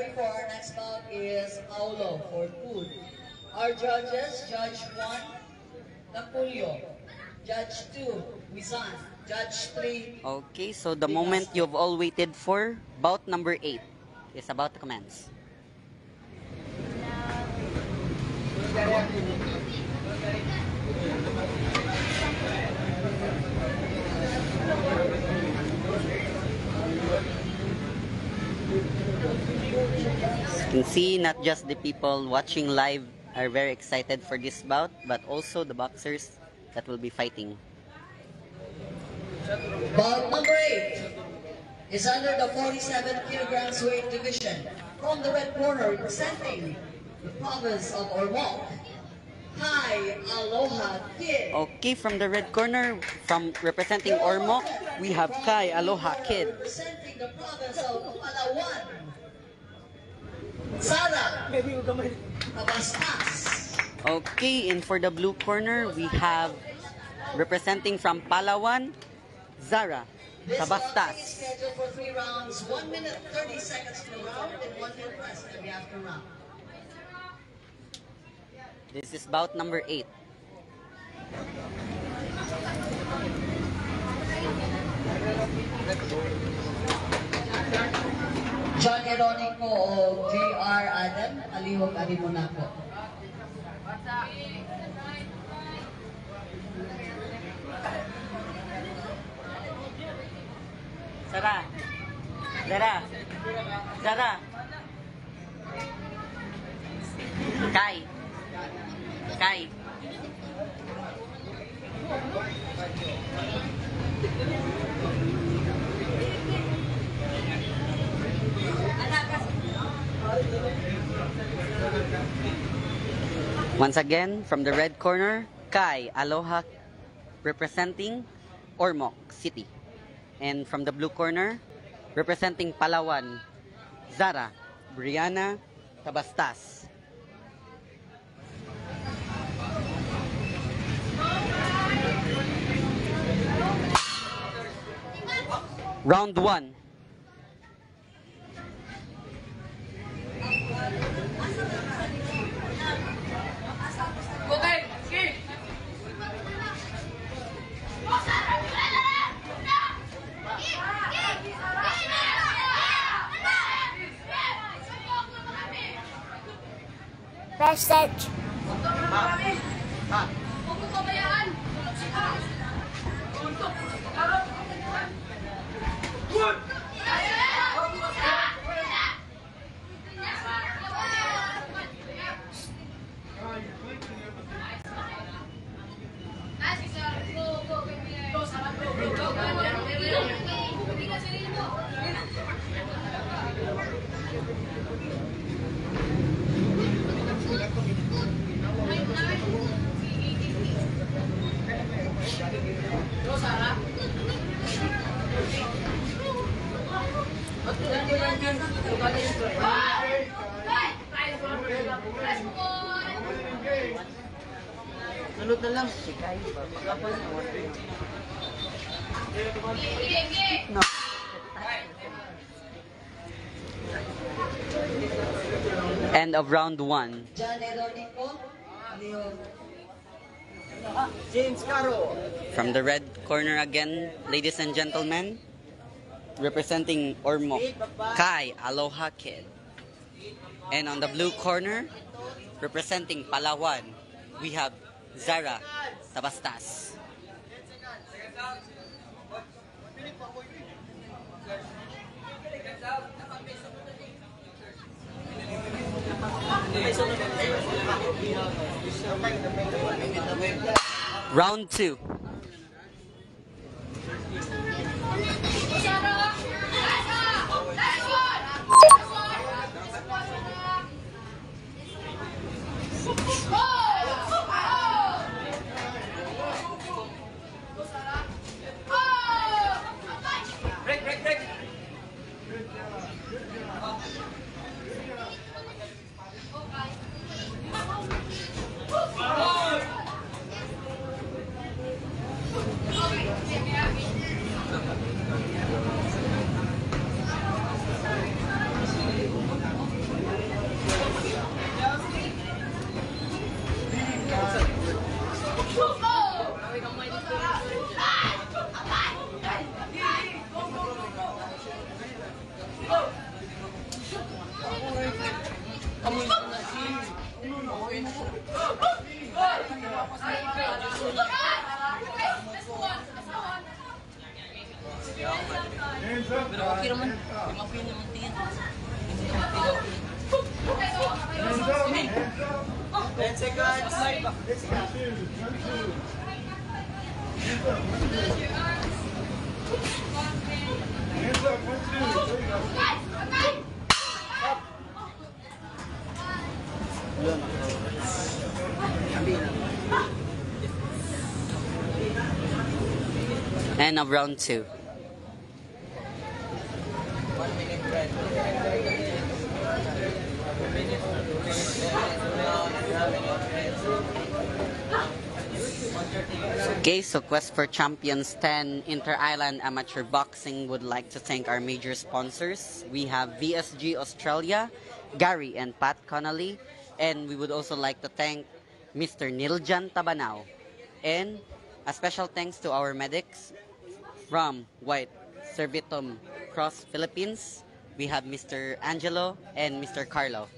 referee for our next bout is Paulo for food. Our judges, Judge 1, Napulio. Judge 2, Wizan. Judge 3. Okay, so the moment you've all waited for, bout number 8 is about to commence. As you can see, not just the people watching live are very excited for this bout, but also the boxers that will be fighting. Bout number 8 is under the 47 kilograms weight division. From the red corner, representing the province of Ormoc, Kai Aloha Kid. Okay, from the red corner, from representing Ormoc, we have Kai Aloha Kid. Representing the province of Palawan, Zara Tabastas. Okay, and for the blue corner, we have representing from Palawan, Zara This bout is Tabastas. scheduled for 3 rounds, 1 minute 30 seconds per round, and 1 minute rest every after round. This is bout number 8. John Eronico o J.R. Adam, alihog Arimonako. Zara. Zara. Zara. Kai. Kai. Once again, from the red corner, Kai Aloha representing Ormoc City. And from the blue corner, representing Palawan, Zara Brianna Tabastas. Round 1. Message. Sunod na lang si Kai. No. End of round 1. John Eronico, alihog. James Caro. From the red corner again, ladies and gentlemen, representing Ormoc, Kai Aloha Kid. And on the blue corner, representing Palawan, we have Zara Tabastas. Round 2. Pero okay naman. Limapin naman tingin. Hindi naman tigaw. 10 seconds. End of round 2. 1 minute break. Okay, so Quest for Champions 10 Inter-Island Amateur Boxing would like to thank our major sponsors. We have VSG Australia, Gary and Pat Connolly, and we would also like to thank Mr. Niljan Tabanao. And a special thanks to our medics from White Servitum Cross Philippines. We have Mr. Angelo and Mr. Carlo.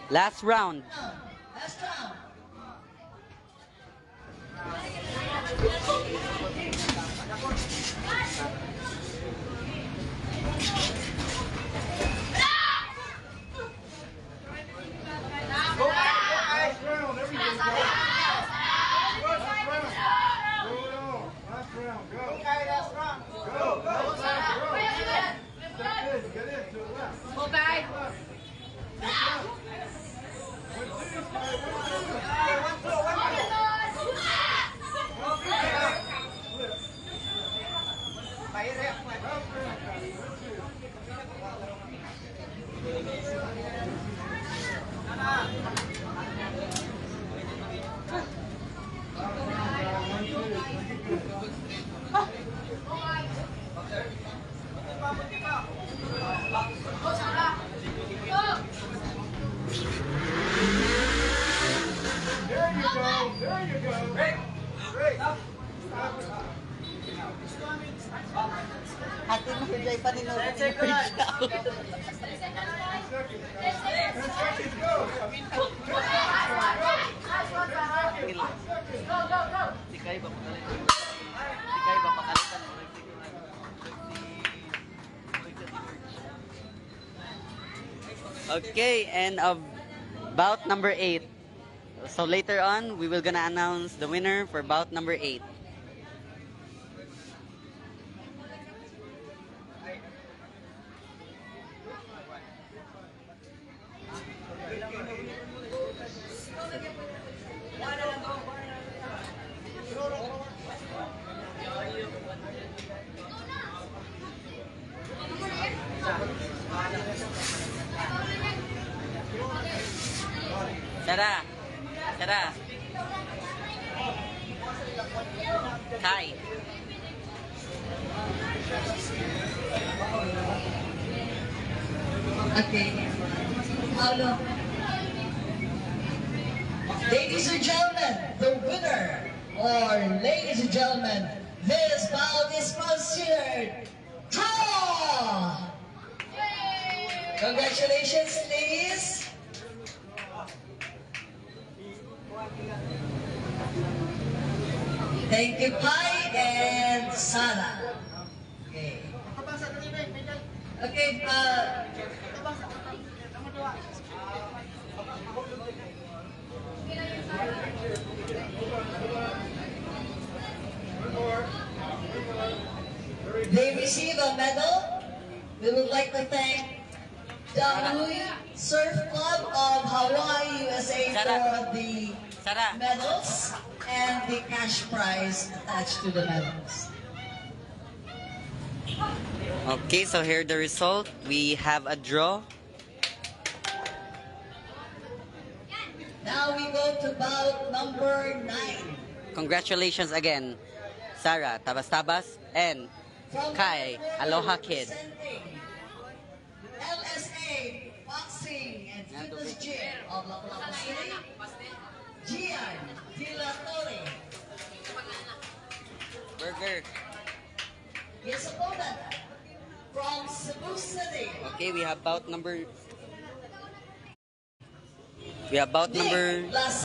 Last round. Last round. Ate mo hujay pa ninyo. Okay, and of bout number 8. So later on, we will gonna announce the winner for bout number 8. Tara! Tara! Kai! Okay. Paulo. Ladies and gentlemen, the winner, or ladies and gentlemen, this bout is considered draw! Congratulations, ladies! Thank you, Pai and Sana. Okay. Okay, they receive a medal. We would like to thank the Hui Surf Club of Hawaii, USA for the medals and the cash prize attached to the medals. Okay, so here the result. We have a draw. Now we go to bout number 9. Congratulations again, Sarah Tabas-Tabas and From Kai Aloha Kid. representing LSA Boxing and Fitness Gym of Lapu-Lapu City, Gian De La Torre. Burger. His opponent from Cebu City, Okay, we have bout number We have bout number Nick Las